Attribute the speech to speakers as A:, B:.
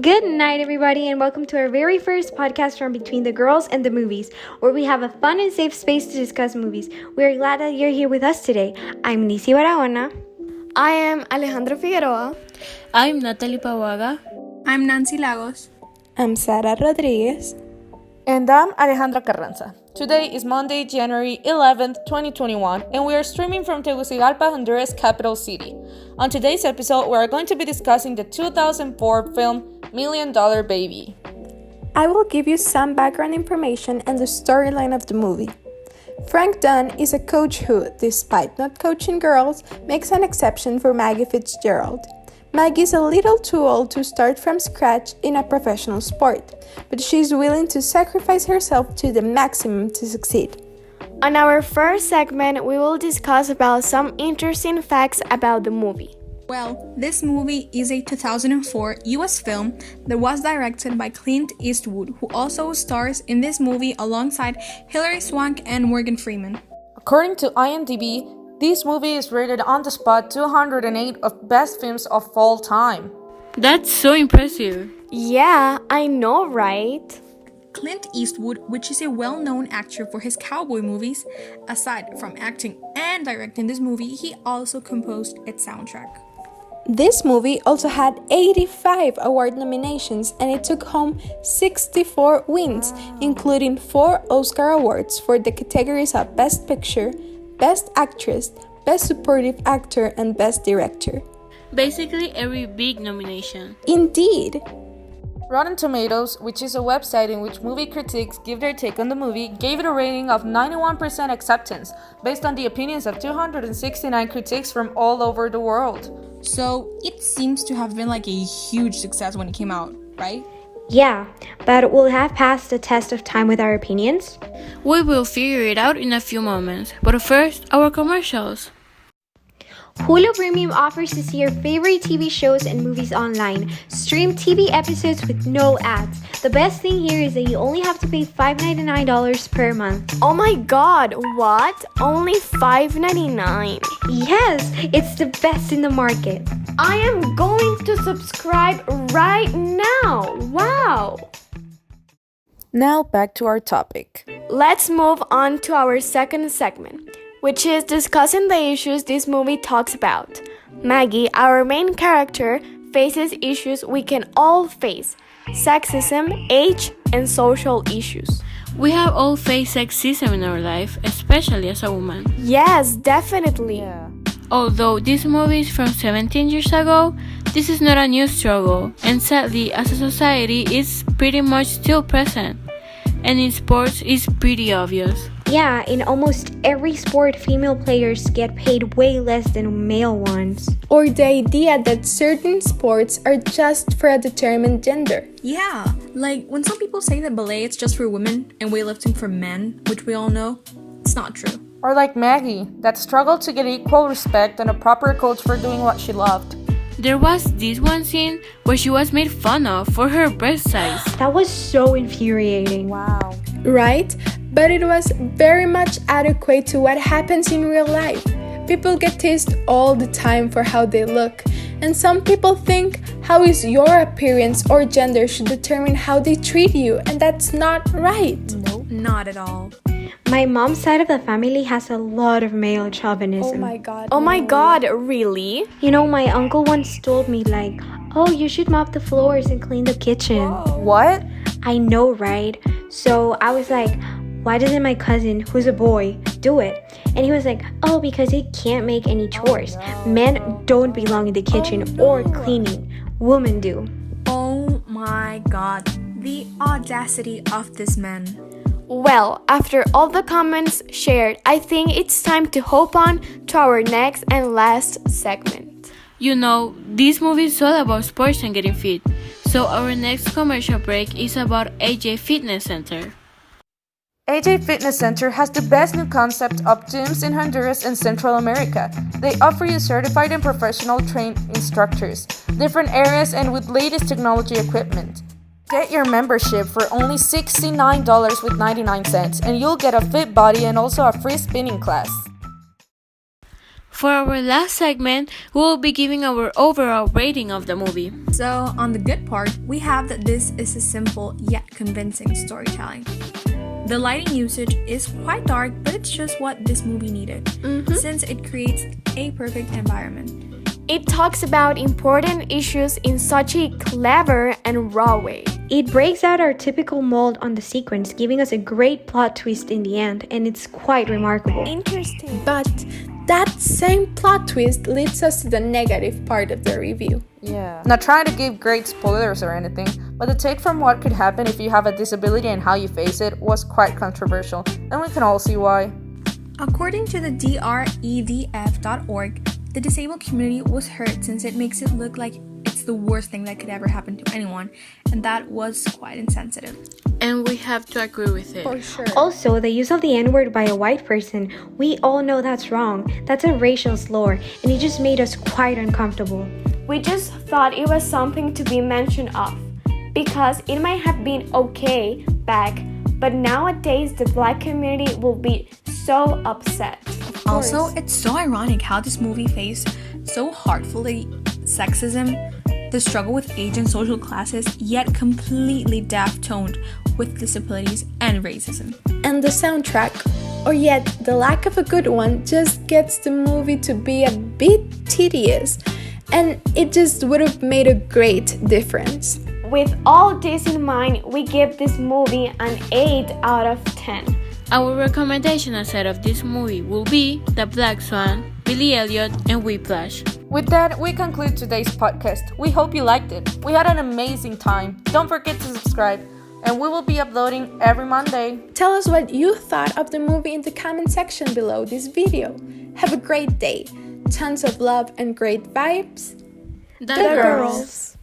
A: Good night, everybody, and welcome to our very first podcast from Between the Girls and the Movies, where we have a fun and safe space to discuss movies. We are glad that you're here with us today. I'm Nisi Barahona.
B: I am Alejandra Figueroa.
C: I'm Natalie Pawaga.
D: I'm Nancy Lagos.
E: I'm Sara Rodriguez.
F: And I'm Alejandra Carranza. Today is Monday, January 11th, 2021, and we are streaming from Tegucigalpa, Honduras, capital city. On today's episode, we are going to be discussing the 2004 film $1 Million Baby.
E: I will give you some background information and the storyline of the movie. Frank Dunn is a coach who, despite not coaching girls, makes an exception for Maggie Fitzgerald. Maggie is a little too old to start from scratch in a professional sport, but she is willing to sacrifice herself to the maximum to succeed.
B: On our first segment, we will discuss about some interesting facts about the movie.
D: Well, this movie is a 2004 US film that was directed by Clint Eastwood, who also stars in this movie alongside Hilary Swank and Morgan Freeman.
F: According to IMDb, this movie is rated on the spot 208 of best films of all time.
C: That's so impressive.
B: Yeah, I know, right?
D: Clint Eastwood, which is a well-known actor for his cowboy movies, aside from acting and directing this movie, he also composed its soundtrack.
E: This movie also had 85 award nominations and it took home 64 wins, including 4 Oscar awards for the categories of Best Picture, Best Actress, Best Supportive Actor, and Best Director.
C: Basically every big nomination.
E: Indeed.
F: Rotten Tomatoes, which is a website in which movie critics give their take on the movie, gave it a rating of 91% acceptance, based on the opinions of 269 critics from all over the world.
D: So it seems to have been like a huge success when it came out, right?
A: Yeah, but we'll have passed the test of time with our opinions.
C: We will figure it out in a few moments, but first, our commercials.
A: Hulu Premium offers to see your favorite TV shows and movies online. Stream TV episodes with no ads. The best thing here is that you only have to pay $5.99 per month.
B: Oh my god, what? Only $5.99?
A: Yes, it's the best in the market.
B: I am going to subscribe right now. Wow!
F: Now back to our topic.
B: Let's move on to our second segment, which is discussing the issues this movie talks about. Maggie, our main character, faces issues we can all face: sexism, age, and social issues.
C: We have all faced sexism in our life, especially as a woman.
B: Yes, definitely.
C: Although this movie is from 17 years ago, this is not a new struggle, and sadly, as a society, it's pretty much still present. And in sports, it's pretty obvious.
A: Yeah, in almost every sport, female players get paid way less than male ones.
E: Or the idea that certain sports are just for a determined gender.
D: Yeah, like when some people say that ballet is just for women and weightlifting for men, which we all know, it's not true.
F: Or like Maggie, that struggled to get equal respect and a proper coach for doing what she loved.
C: There was this one scene where she was made fun of for her breast size.
A: That was so infuriating.
F: Wow.
E: Right? But it was very much adequate to what happens in real life. People get teased all the time for how they look, and some people think how is your appearance or gender should determine how they treat you, and that's not right.
D: Nope, not at all.
A: My mom's side of the family has a lot of male chauvinism.
B: Oh my god, really?
A: You know, my uncle once told me like, oh, you should mop the floors and clean the kitchen.
F: What?
A: I know, right? So I was like, why doesn't my cousin, who's a boy, do it? And he was like, oh, because he can't make any chores. Men don't belong in the kitchen or cleaning. Women do.
D: Oh my god, the audacity of this man.
B: Well, after all the comments shared, I think it's time to hop on to our next and last segment.
C: You know, this movie is all about sports and getting fit. So our next commercial break is about AJ Fitness Center.
F: AJ Fitness Center has the best new concept of gyms in Honduras and Central America. They offer you certified and professional trained instructors, different areas, and with latest technology equipment. Get your membership for only $69.99 and you'll get a fit body and also a free spinning class.
C: For our last segment, we will be giving our overall rating of the movie.
D: So, on the good part, we have that this is a simple yet convincing storytelling. The lighting usage is quite dark, but it's just what this movie needed, since it creates a perfect environment.
B: It talks about important issues in such a clever and raw way.
A: It breaks out our typical mold on the sequence, giving us a great plot twist in the end, and it's quite remarkable.
B: Interesting.
E: But that same plot twist leads us to the negative part of the review.
F: Yeah. Not trying to give great spoilers or anything, but the take from what could happen if you have a disability and how you face it was quite controversial, and we can all see why.
D: According to the DREDF.org, the disabled community was hurt since it makes it look like it's the worst thing that could ever happen to anyone, and that was quite insensitive.
C: And we have to agree with it.
E: For sure.
A: Also, the use of the N-word by a white person, we all know that's wrong. That's a racial slur, and it just made us quite uncomfortable.
B: We just thought it was something to be mentioned of, because it might have been okay back, but nowadays the black community will be so upset.
D: Also, it's so ironic how this movie faced so heartfully sexism, the struggle with age and social classes, yet completely daft-toned with disabilities and racism.
E: And the soundtrack, or yet the lack of a good one, just gets the movie to be a bit tedious, and it just would have made a great difference.
B: With all this in mind, we give this movie an 8 out of 10.
C: Our recommendation aside of this movie will be The Black Swan, Billy Elliot, and Whiplash.
F: With that, we conclude today's podcast. We hope you liked it. We had an amazing time. Don't forget to subscribe, and we will be uploading every Monday.
E: Tell us what you thought of the movie in the comment section below this video. Have a great day. Tons of love and great vibes.
C: The
B: Girls.